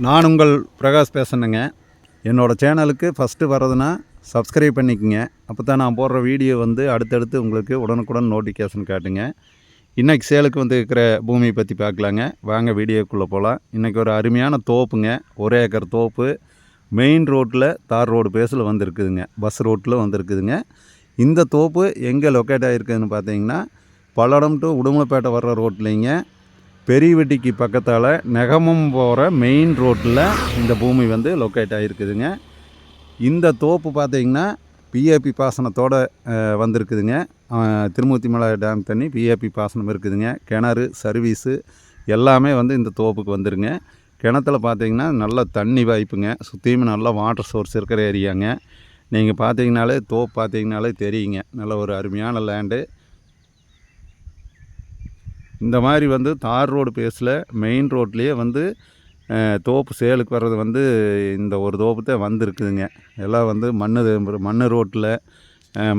நான் உங்கள் பிரகாஷ் பேசுனேங்க. என்னோடய சேனலுக்கு ஃபஸ்ட்டு வர்றதுன்னா சப்ஸ்கிரைப் பண்ணிக்கோங்க. அப்போ தான் நான் போடுற வீடியோ வந்து அடுத்தடுத்து உங்களுக்கு உடனுக்குடன் நோட்டிஃபிகேஷன் காட்டுங்க. இன்றைக்கி சேலுக்கு வந்து இருக்கிற பூமியை பற்றி பார்க்கலாங்க. வாங்க வீடியோக்குள்ளே போகலாம். இன்றைக்கி ஒரு அருமையான தோப்புங்க. 1 ஏக்கர் தோப்பு மெயின் ரோட்டில் தார் ரோடு பேஸில் வந்துருக்குதுங்க. பஸ் ரோட்டில் வந்துருக்குதுங்க. இந்த தோப்பு எங்கே லொக்கேட் ஆகிருக்குதுன்னு பார்த்தீங்கன்னா பல்லடம் டு உடுமலைப்பேட்டை வர்ற ரோட்லேங்க, பெரியவெட்டிக்கு பக்கத்தால் நெகமம் போகிற மெயின் ரோட்டில் இந்த பூமி வந்து லொக்கேட் ஆகிருக்குதுங்க. இந்த தோப்பு பார்த்திங்கன்னா பிஏபி பாசனத்தோடு வந்திருக்குதுங்க. திருமூர்த்திமலை டேம் தண்ணி பிஏபி பாசனம் இருக்குதுங்க. கிணறு சர்வீஸு எல்லாமே வந்து இந்த தோப்புக்கு வந்துருங்க. கிணத்துல பார்த்திங்கன்னா நல்ல தண்ணி வாய்ப்புங்க. சுற்றியுமே நல்லா வாட்டர் சோர்ஸ் இருக்கிற ஏரியாங்க. நீங்கள் பார்த்தீங்கனாலே தோப்பு பார்த்தீங்கனாலே தெரியுங்க. நல்ல ஒரு அருமையான லேண்டு. இந்த மாதிரி வந்து தார் ரோடு பேஸில் மெயின் ரோட்லேயே வந்து தோப்பு சேலுக்கு வர்றது வந்து இந்த ஒரு தோப்பு தான் வந்துருக்குதுங்க. எல்லாம் வந்து மண் ரோட்டில்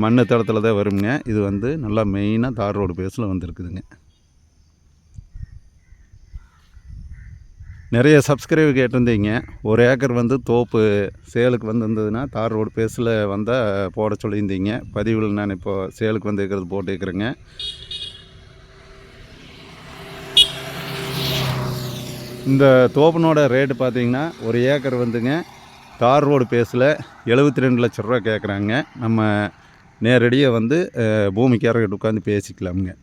மண் தளத்தில் தான் வருங்க. இது வந்து நல்லா மெயினாக தார் ரோடு பேஸில் வந்துருக்குதுங்க. நிறைய சப்ஸ்கிரைபர் கேட்டிருந்தீங்க. 1 ஏக்கர் வந்து தோப்பு சேலுக்கு வந்துருந்ததுன்னா தார் ரோடு பேஸில் வந்தால் போட சொல்லியிருந்தீங்க. பதிவில் நான் இப்போ சேலுக்கு வந்து இருக்கிறது போட்டுக்கிறேங்க. இந்த தோப்பனோட ரேட்டு பார்த்திங்கன்னா 1 ஏக்கர் வந்துங்க தார் ரோடு பேஸில் 72 லட்ச ரூபா கேட்குறாங்க. நம்ம நேரடியாக வந்து பூமிக்காரர்கிட்ட உட்காந்து பேசிக்கலாமுங்க.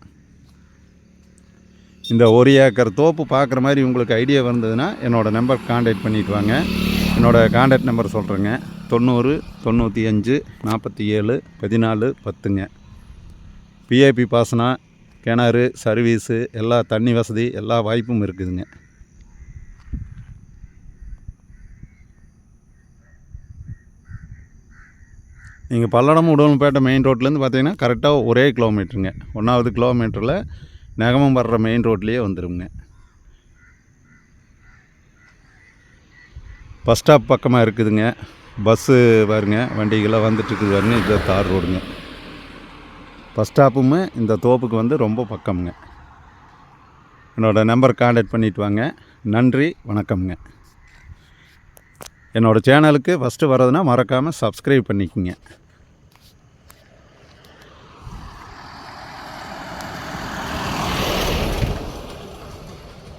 இந்த 1 ஏக்கர் தோப்பு பார்க்குற மாதிரி உங்களுக்கு ஐடியா வந்ததுன்னா என்னோடய நம்பர் கான்டாக்ட் பண்ணிட்டு வாங்க. என்னோடய கான்டாக்ட் நம்பர் சொல்கிறேங்க. 90 95 47 14 10ங்க. பிஏபி பாசனம், கிணறு சர்வீஸு எல்லா தண்ணி வசதி எல்லா வாய்ப்பும் இருக்குதுங்க. நீங்கள் பல்லடம் உடுமலைப்பேட்டை மெயின் ரோட்லேருந்து பார்த்தீங்கன்னா கரெக்டாக ஒரே கிலோமீட்டருங்க. 1வது கிலோமீட்டரில் நெகமம் வர்ற மெயின் ரோட்லேயே வந்துடுங்க. பஸ் ஸ்டாப் பக்கமாக இருக்குதுங்க. பஸ்ஸு பாருங்க வண்டிகளாக வந்துட்டுருக்குது பாருங்க. இது தார் ரோடுங்க. பஸ் ஸ்டாப்புமே இந்த தோப்புக்கு வந்து ரொம்ப பக்கம்ங்க. என்னோடய நம்பர் கான்டாக்ட் பண்ணிவிட்டு வாங்க. நன்றி, வணக்கம்ங்க. என்னோடய சேனலுக்கு ஃபஸ்ட்டு வர்றதுன்னா மறக்காமல் சப்ஸ்கிரைப் பண்ணிக்கோங்க.